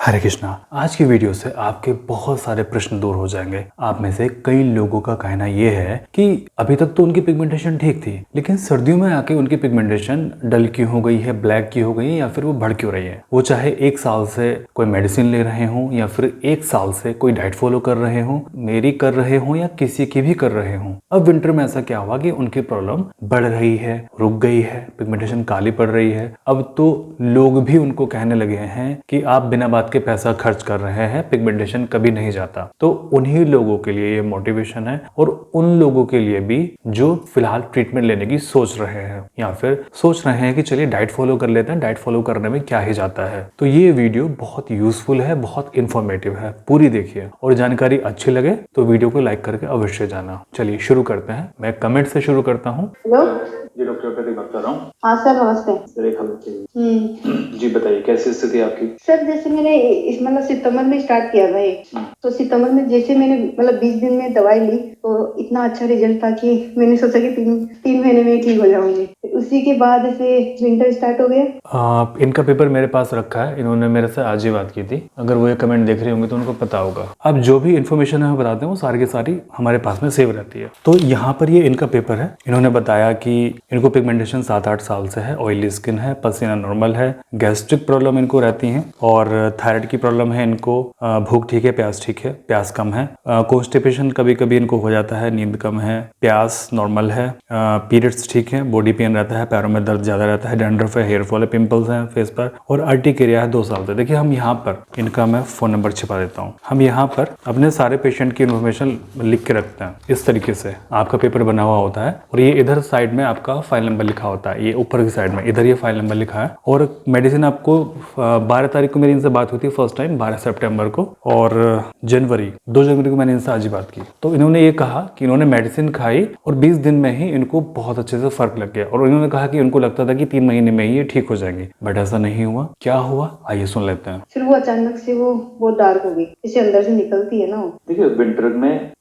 हरे कृष्णा। आज की वीडियो से आपके बहुत सारे प्रश्न दूर हो जाएंगे। आप में से कई लोगों का कहना यह है कि अभी तक तो उनकी पिगमेंटेशन ठीक थी, लेकिन सर्दियों में आके उनकी पिगमेंटेशन डल क्यों हो गई है, ब्लैक क्यों हो गई है, या फिर वो बढ़ क्यों रही है। वो चाहे 1 साल से कोई मेडिसिन ले रहे हों या फिर 1 साल से कोई डाइट फॉलो कर रहे हों, मेरी कर रहे हों या किसी की भी कर रहे हों। अब विंटर में ऐसा क्या हुआ कि उनकी प्रॉब्लम बढ़ रही है, रुक गई है, पिगमेंटेशन काली पड़ रही है। अब तो लोग भी उनको कहने लगे हैं कि आप बिना बात के पैसा खर्च कर रहे हैं, पिगमेंटेशन कभी नहीं जाता। तो उन्हीं लोगों के लिए ये मोटिवेशन है और उन लोगों के लिए भी जो फिलहाल ट्रीटमेंट लेने की सोच रहे हैं या फिर सोच रहे हैं कि चलिए डाइट फॉलो कर लेते हैं, डाइट फॉलो करने में क्या ही जाता है। तो ये वीडियो बहुत यूजफुल है, बहुत इंफॉर्मेटिव है, पूरी देखिए और जानकारी अच्छी लगे तो वीडियो को लाइक करके अवश्य जाना। चलिए शुरू करते हैं। मैं कमेंट से शुरू करता हूँ। हेलो जी डॉक्टर प्रदीप बात कर रहा हूँ। हाँ सर, नमस्ते सर एक हफ्ते जी बताइए कैसी स्थिति है आपकी। सर जैसे मैंने मतलब सितंबर में स्टार्ट किया था ये, तो सितंबर में जैसे मैंने मतलब 20 दिन में दवाई ली तो इतना अच्छा रिजल्ट था कि मैंने सोचा कि 3 महीने में ही ठीक हो जाऊंगी। उसी के बाद ऐसे विंटर स्टार्ट हो गया। इनका पेपर मेरे पास रखा है, इन्होंने मेरे से आज ही बात की थी। अगर वो ये कमेंट देख रहे होंगे तो उनको पता होगा। अब जो भी इन्फॉर्मेशन हमें बताते हैं वो सारी की सारी हमारे पास में सेव रहती है। तो यहाँ पर ये इनका पेपर है। इन्होंने बताया कि इनको पिगमेंटेशन 7-8 साल से है, ऑयली स्किन है, पसीना नॉर्मल है, गैस्ट्रिक प्रॉब्लम इनको रहती है और थायराइड की प्रॉब्लम है इनको। भूख ठीक है, प्यास ठीक है, प्यास कम है, कॉन्स्टिपेशन कभी कभी इनको हो जाता है, नींद कम है, प्यास नॉर्मल है, पीरियड्स ठीक है, बॉडी पेन रहता है, पैरों में दर्द ज्यादा रहता है, डैंड्रफ है, हेयर फॉल है, पिंपल्स हैं फेस पर और अर्टिकेरिया है 2 साल से। देखिए हम यहाँ पर इनका मैं फोन नंबर छिपा देता हूँ। हम यहाँ पर अपने सारे पेशेंट की इन्फॉर्मेशन लिख के रखते हैं इस तरीके से। आपका पेपर बना हुआ होता है और ये इधर साइड में आपका फाइल नंबर लिखा होता है, ये ऊपर की साइड में इधर ये फाइल नंबर लिखा है। और मेडिसिन आपको 12 तारीख को मेरी इनसे बात हुई थी फर्स्ट टाइम, 12 सितंबर को, और 2 जनवरी को मैंने इनसे आज ही बात की। तो इन्होंने ये कहा कि इन्होंने मेडिसिन खाई और 20 दिन में ही इनको बहुत अच्छे से फर्क लग गया और इन्होंने कहा कि उनको लगता था कि 3 महीने में ही ये ठीक हो जाएंगे, बट ऐसा नहीं हुआ। क्या हुआ आइए सुन लेते हैं। फिर वो अचानक से वो बहुत डार्क हो गई, जैसे अंदर से निकलती है ना वो। देखिए विंटर में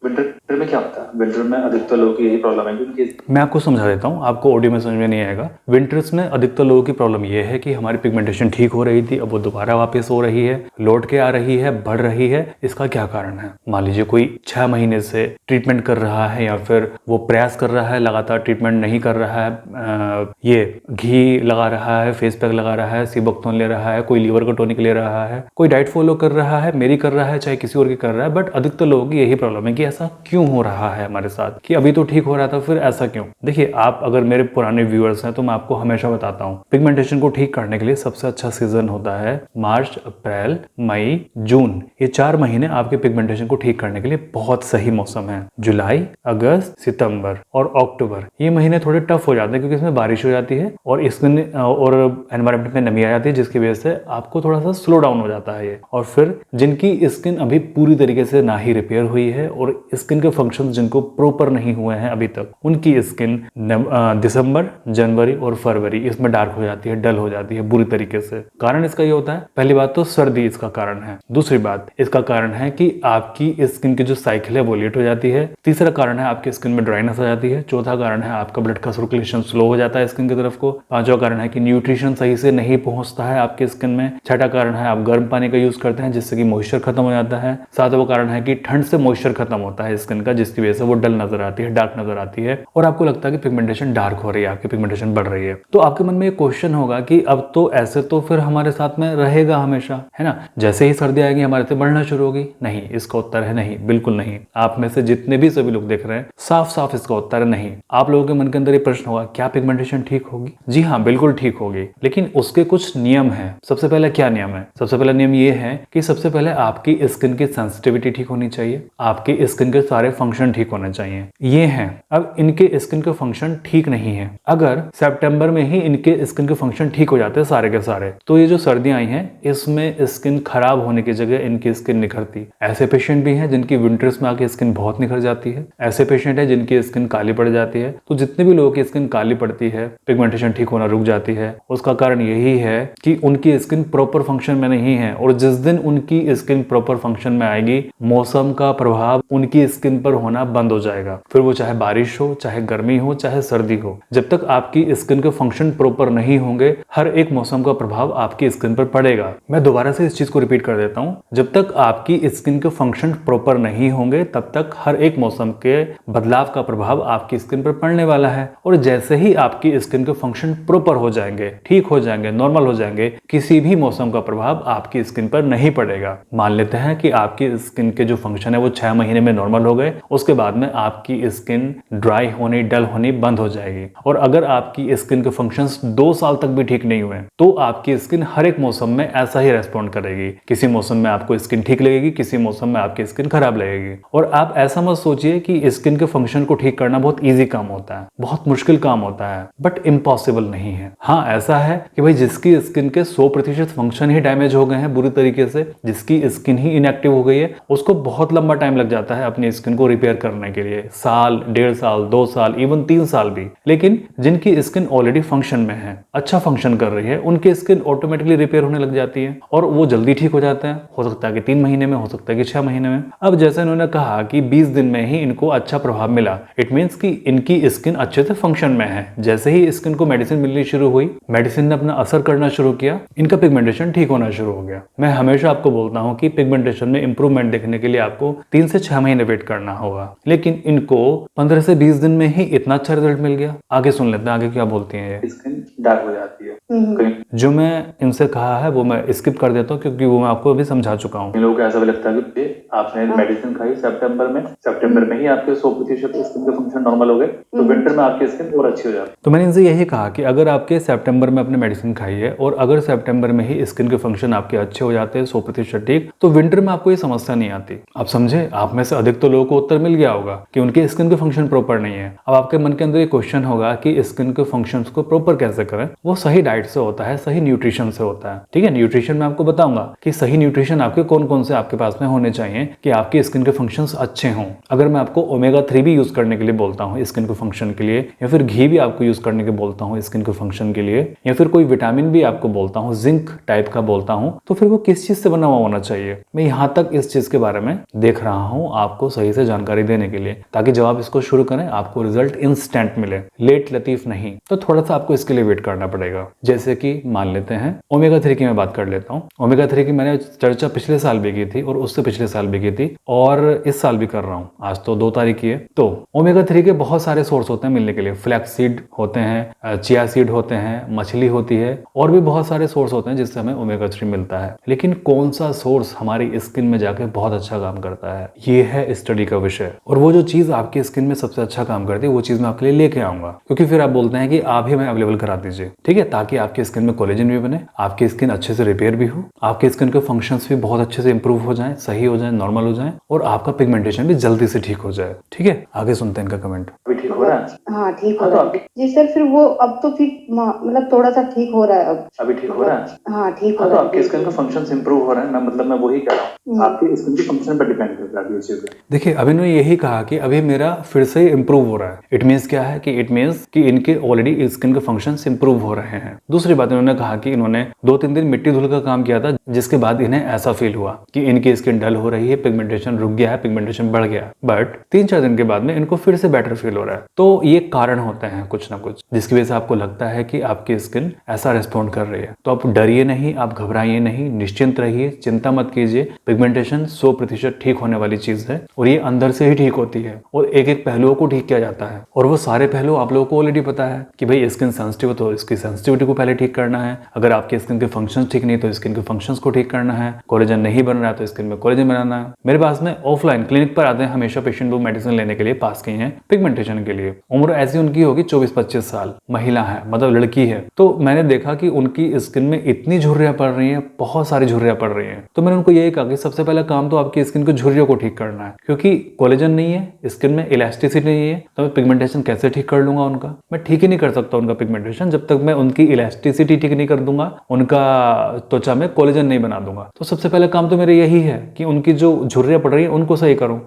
क्या होता है, विंटर में अधिकतर लोगों की यही प्रॉब्लम है क्योंकि मैं आपको समझा देता हूँ, आपको ऑडियो में समझ में नहीं आएगा। विंटर्स में अधिकतर लोगों की प्रॉब्लम ये है कि हमारी पिगमेंटेशन ठीक हो रही थी, अब वो दोबारा वापस हो रही है, लौट के आ रही है, बढ़ रही है। इसका क्या कारण है? मान लीजिए कोई 6 महीने से ट्रीटमेंट कर रहा है या फिर वो प्रयास कर रहा है, लगातार ट्रीटमेंट नहीं कर रहा है, ये घी लगा रहा है, फेस पैक लगा रहा है, सीबोक्टोन ले रहा है, कोई लीवर का टॉनिक ले रहा है, कोई डाइट फॉलो कर रहा है, मेरी कर रहा है, चाहे किसी और की कर रहा है, बट अधिकतर लोगों की यही प्रॉब्लम है कि ऐसा क्यों हो रहा है हमारे साथ, कि अभी तो ठीक हो रहा था फिर ऐसा क्यों। देखिए आप अगर मेरे पुराने व्यूअर्स हैं तो मैं आपको हमेशा बताता हूँ, पिगमेंटेशन को ठीक करने के लिए सबसे अच्छा सीजन होता है मार्च, अप्रैल, मई, जून। ये 4 महीने आपके पिगमेंटेशन को ठीक करने के लिए बहुत सही मौसम है। जुलाई, अगस्त, सितंबर और अक्टूबर ये महीने थोड़े टफ हो जाते हैं क्योंकि इसमें बारिश हो जाती है और स्किन और एनवायरनमेंट में नमी आ जाती है, जिसकी वजह से आपको थोड़ा सा स्लो डाउन हो जाता है ये। और फिर जिनकी स्किन अभी पूरी तरीके से ना ही रिपेयर हुई है और स्किन के फंक्शन जिनको प्रॉपर नहीं हुए हैं अभी तक, उनकी स्किन दिसंबर, जनवरी और फरवरी इसमें डार्क हो जाती है, डल हो जाती है बुरी तरीके से। कारण इसका ये होता है, पहली बात तो सर्दी इसका कारण है, दूसरी बात इसका कारण है कि आपकी स्किन की जो साइकिल है वो लेट हो जाती है, तीसरा कारण है आपकी स्किन में ड्राइनेस आ जाती है, चौथा कारण है आपका ब्लड का सर्कुलेशन स्लो हो जाता है स्किन की तरफ को, पांचवा कारण है कि न्यूट्रिशन सही से नहीं पहुंचता है आपके स्किन में, छठा कारण है आप गर्म पानी का यूज करते हैं जिससे कि मॉइस्चर खत्म हो जाता है, सातवां कारण है कि ठंड से मॉइस्चर खत्म होता है स्किन का, जिसकी वजह से वो डल नजर आती है, डार्क नजर आती है और आपको लगता है कि पिगमेंटेशन डार्क हो रही है, आपकी पिगमेंटेशन बढ़ रही है। तो आपके मन में एक क्वेश्चन होगा कि अब तो ऐसे तो फिर हमारे साथ में रहेगा हमेशा, है ना, जैसे ही सर्दी आएगी हमारे से बढ़ना शुरू होगी। नहीं, इसका उत्तर है नहीं, बिल्कुल नहीं। आप में से जितने भी सभी लोग देख रहे हैं साफ साफ इसका उत्तर है नहीं। आप लोगों के मन के अंदर ये प्रश्न होगा क्या पिगमेंटेशन ठीक होगी? जी हाँ, बिल्कुल ठीक होगी, लेकिन उसके कुछ नियम है। सबसे पहले क्या नियम है? सबसे पहला नियम ये है कि सबसे पहले आपकी स्किन की सेंसिटिविटी ठीक होनी चाहिए, आपकी स्किन के सारे फंक्शन ठीक होने चाहिए। ये हैं। अब इनके स्किन के फंक्शन ठीक नहीं है। अगर सितंबर में ही इनके स्किन के फंक्शन ठीक हो जाते हैं सारे के सारे, तो ये जो सर्दियां आई हैं इसमें स्किन खराब होने की जगह इनकी स्किन निखरती। ऐसे पेशेंट भी हैं जिनकी विंटर्स में आके स्किन बहुत निखर जाती है, ऐसे पेशेंट है जिनकी स्किन काली पड़ जाती है। तो जितने भी लोगों की स्किन काली पड़ती है, पिगमेंटेशन ठीक होना रुक जाती है, उसका कारण यही है कि उनकी स्किन प्रॉपर फंक्शन में नहीं है। और जिस दिन उनकी स्किन प्रॉपर फंक्शन में आएगी, मौसम का प्रभाव उनकी इनकी स्किन पर होना बंद हो जाएगा। फिर वो चाहे बारिश हो, चाहे गर्मी हो, चाहे सर्दी हो, जब तक आपकी स्किन के फंक्शन प्रॉपर नहीं होंगे, हर एक मौसम का प्रभाव आपकी स्किन पर पड़ेगा। मैं दोबारा से इस चीज को रिपीट कर देता हूं, जब तक आपकी स्किन के फंक्शन प्रॉपर नहीं होंगे तब तक हर एक मौसम के बदलाव का प्रभाव आपकी स्किन पर पड़ने वाला है। और जैसे ही आपकी स्किन के फंक्शन प्रॉपर हो जाएंगे, ठीक हो जाएंगे, नॉर्मल हो जाएंगे, किसी भी मौसम का प्रभाव आपकी स्किन पर नहीं पड़ेगा। मान लेते हैं कि आपकी स्किन के जो फंक्शन है वो 6 महीने में नॉर्मल हो गए, उसके बाद में आपकी स्किन ड्राई होनी, डल होनी बंद हो जाएगी। और अगर आपकी स्किन के फंक्शंस 2 साल तक भी ठीक नहीं हुए तो आपकी स्किन हर एक मौसम में ऐसा ही रेस्पॉन्ड करेगी। किसी मौसम में आपको स्किन ठीक लगेगी, किसी मौसम में आपकी स्किन खराब लगेगी। और आप ऐसा मत सोचिए कि स्किन के फंक्शन को ठीक करना बहुत ईजी काम होता है, बहुत मुश्किल काम होता है, बट इम्पॉसिबल नहीं है। हाँ, ऐसा है कि भाई जिसकी स्किन के 100% फंक्शन ही डैमेज हो गए हैं बुरी तरीके से, जिसकी स्किन ही इनएक्टिव हो गई है, उसको बहुत लंबा टाइम लग जाता है अपनी स्किन को रिपेयर करने के लिए, साल, 1.5 साल, 2 साल, इवन 3 साल भी। लेकिन जिनकी स्किन ऑलरेडी फंक्शन में है, अच्छा फंक्शन कर रही है, उनकी स्किन ऑटोमेटिकली रिपेयर होने लग जाती है और वो जल्दी ठीक हो जाते हैं। हो सकता है कि 3 महीने में, हो सकता है कि 6 महीने में। अब जैसे इन्होंने कहा कि 20 दिन में ही इनको अच्छा प्रभाव मिला, इट मीन्स कि इनकी स्किन अच्छे से फंक्शन में है। जैसे ही स्किन को मेडिसिन मिलनी शुरू हुई, मेडिसिन ने अपना असर करना शुरू किया, इनका पिगमेंटेशन ठीक होना शुरू हो गया। मैं हमेशा आपको बोलता हूं कि पिगमेंटेशन में इंप्रूवमेंट देखने के लिए आपको 3 से 6 महीने वेट करना होगा, लेकिन इनको 15 से 20 दिन में ही इतना अच्छा रिजल्ट मिल गया। आगे सुन लेते हैं, आगे क्या बोलती हैं ये। स्किन डार्क हो जाती है कहीं। जो मैं इनसे कहा है वो मैं स्किप कर देता हूँ क्योंकि वो मैं आपको अभी समझा चुका हूँ। इन लोगों को ऐसा भी लगता है कि आपने मेडिसिन खाई सितंबर में ही आपके 100% स्किन के फंक्शन नॉर्मल हो गए, तो विंटर में आपकी स्किन और अच्छी हो जाती है। तो मैंने इनसे यही कहा कि अगर आपके सितंबर में अपने मेडिसिन खाई है और अगर सितंबर में ही स्किन के फंक्शन आपके अच्छे हो जाते हैं 100% ठीक, तो विंटर में आपको ये समस्या नहीं आती। आप समझे, आप में से अधिक तो लोगों को उत्तर मिल गया होगा कि उनके स्किन के फंक्शन प्रॉपर नहीं है। अब आपके मन के अंदर ये क्वेश्चन होगा कि स्किन के फंक्शन को प्रॉपर कैसे करें। वो सही डाइट से होता है, सही न्यूट्रिशन से होता है। ठीक है, न्यूट्रिशन में आपको बताऊंगा कि सही न्यूट्रिशन आपके कौन कौन से आपके पास में होने चाहिए कि आपकी स्किन के फंक्शंस अच्छे हों। अगर मैं आपको ओमेगा 3 भी यूज करने के लिए बोलता हूँ स्किन के फंक्शन के लिए, या फिर घी भी आपको यूज करने के बोलता हूँ स्किन के फंक्शन के लिए, या फिर कोई विटामिन भी आपको बोलता हूँ, जिंक टाइप का बोलता हूँ, तो फिर वो किस चीज से बना हुआ होना चाहिए। मैं यहाँ तक इस चीज के बारे में देख रहा हूँ आपको सही से जानकारी देने के लिए, ताकि जब आप इसको शुरू करें आपको रिजल्ट इंस्टेंट मिले, लेट लतीफ नहीं। तो थोड़ा सा आपको इसके लिए वेट करना पड़ेगा। जैसे कि मान लेते हैं ओमेगा 3 की मैं बात कर लेता हूँ। ओमेगा 3 की मैंने चर्चा पिछले साल भी की थी और उससे पिछले साल भी की थी और इस साल भी कर रहा हूँ। आज तो 2 तारीख की है। तो ओमेगा 3 के बहुत सारे सोर्स होते हैं मिलने के लिए। फ्लैक्स सीड होते हैं, चिया सीड होते हैं, मछली होती है और भी बहुत सारे सोर्स होते हैं जिससे हमें ओमेगा 3 मिलता है। लेकिन कौन सा सोर्स हमारी स्किन में जाके बहुत अच्छा काम करता है, ये है स्टडी का विषय। और वो जो चीज आपकी स्किन में सबसे अच्छा काम करती है वो चीज मैं आपके लिए लेके आऊंगा, क्योंकि फिर आप बोलते हैं कि आप ही हमें अवेलेबल करा दीजिए। ठीक है, ताकि आपकी स्किन में कोलेजन भी बने, आपकी स्किन अच्छे से रिपेयर भी हो, आपकी स्किन के फंक्शंस भी बहुत अच्छे से इंप्रूव हो जाएं, सही हो जाएं, नॉर्मल हो जाएं और आपका पिगमेंटेशन भी जल्दी से ठीक हो जाए। ठीक है, आगे सुनते हैं इनका कमेंट। अभी ठीक हो रहा है? हाँ, ठीक हो रहा है जी सर। फिर वो अब तो फिर मतलब थोड़ा सा ठीक हो रहा है अब। अभी ठीक हो रहा है? हाँ, ठीक हो तो रहा है। आपके स्किन के फंक्शंस इंप्रूव हो रहे हैं। मैं वही कह रहा हूँ, आपके स्किन के फंक्शन पर डिपेंड करता है ये चीज। देखिए, अभी इन्होंने यही कहा कि अभी मेरा फिर से इंप्रूव हो रहा है। इट मीन्स क्या है कि इट मीन्स कि इनके ऑलरेडी स्किन के फंक्शंस इंप्रूव हो रहे हैं। दूसरी बात, इन्होंने कहा कि इन्होंने 2-3 दिन मिट्टी धुल का काम किया था, जिसके बाद इन्हें ऐसा फील हुआ कि इनकी स्किन डल हो रही है, पिगमेंटेशन रुक गया है, पिगमेंटेशन बढ़ गया। बट 3-4 दिन के बाद में इनको फिर से बेटर फील हो रहा है। तो ये कारण होते हैं कुछ ना कुछ, जिसकी वजह से आपको लगता है कि आपकी स्किन ऐसा रेस्पॉन्ड कर रही है। तो आप डरिए नहीं, आप घबराइए नहीं, निश्चिंत रहिए, चिंता मत कीजिए। पिगमेंटेशन 100% ठीक होने वाली चीज है और ये अंदर से ही ठीक होती है और एक एक पहलुओं को ठीक किया जाता है। और वो सारे पहलू आप लोगों को ऑलरेडी पता है कि भाई स्किन सेंसिटिव तो इसकी सेंसिटिविटी को पहले ठीक करना है। अगर आपकी स्किन के फंक्शंस ठीक नहीं तो स्किन के फंक्शंस को ठीक करना है। कोलेजन नहीं बन रहा है तो स्किन में कोलेजन बनाना है। मेरे पास में ऑफलाइन क्लिनिक पर आते हैं हमेशा पेशेंट, वो मेडिसिन लेने के लिए पास किए हैं पिगमेंटेशन के लिए। उम्र ऐसी उनकी होगी 24-25 साल, महिला है, मतलब लड़की है। तो मैंने देखा कि उनकी स्किन में इतनी झुर्रियां पड़ रही हैं, बहुत सारी झुर्रियां पड़ रही हैं। तो मैंने उनको यही कहा कि सबसे पहला काम तो आपकी स्किन के झुर्रियों को ठीक करना है, क्योंकि कोलेजन नहीं है स्किन में, इलास्टिसिटी नहीं है, तो मैं पिगमेंटेशन कैसे ठीक कर लूंगा उनका? मैं ठीक ही नहीं कर सकता उनका पिगमेंटेशन जब तक मैं उनकी इलास्टिसिटी ठीक नहीं कर दूंगा, उनका त्वचा में कोलेजन नहीं बना दूंगा। तो सबसे पहला काम तो मेरा यही है कि उनकी जो झुर्रियां पड़ रही है उनको सही करूं।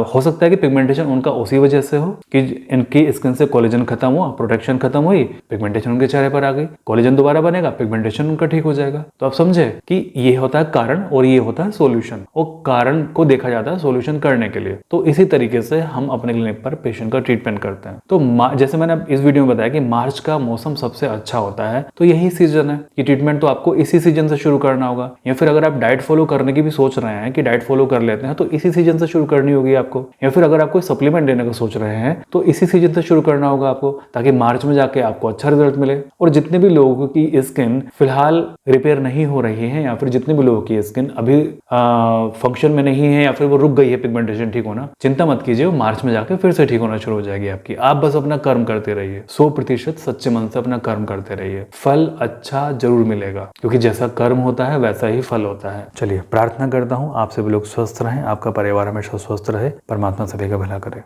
हो सकता है कि पिगमेंटेशन उनका उसी वजह से हो कि इनकी स्किन से कोलेजन खत्म हुआ, प्रोटेक्शन खत्म हुई, पिगमेंटेशन उनके चेहरे पर आ गई, कोलेजन दोबारा बनेगा, पिगमेंटेशन उनका ठीक हो जाएगा। तो आप समझे कि ये होता है कारण और ये होता है सॉल्यूशन। और कारण को देखा जाता है, सॉल्यूशन करने के लिए। तो इसी तरीके से हम अपने क्लिनिक पर पेशेंट का ट्रीटमेंट करते हैं। तो जैसे मैंने इस वीडियो में बताया कि मार्च का मौसम सबसे अच्छा होता है, तो यही सीजन है कि ट्रीटमेंट तो आपको इसी सीजन से शुरू करना होगा। या फिर अगर आप डाइट फॉलो करने की भी सोच रहे हैं कि डाइट फॉलो कर लेते हैं, तो इसी सीजन से शुरू करनी होगी आपको। या फिर अगर आप कोई सप्लीमेंट लेने का सोच रहे हैं तो इसी सीजन से शुरू करना होगा आपको, ताकि मार्च में जाके आपको अच्छा रिजल्ट मिले। और जितने भी लोगों की स्किन फिलहाल रिपेयर नहीं हो रही है, या फिर जितने भी लोगों की स्किन अभी फंक्शन में नहीं है, या फिर वो रुक गई है पिगमेंटेशन ठीक होना, चिंता मत कीजिए, वो मार्च में जाके फिर से ठीक होना शुरू हो जाएगी आपकी। आप बस अपना कर्म करते रहिए, 100% सच्चे मन से अपना कर्म करते रहिए, फल अच्छा जरूर मिलेगा, क्योंकि जैसा कर्म होता है वैसा ही फल होता है। चलिए, प्रार्थना करता हूँ आप सभी लोग स्वस्थ रहें, आपका परिवार हमेशा स्वस्थ रहे, परमात्मा सभी का भला करे।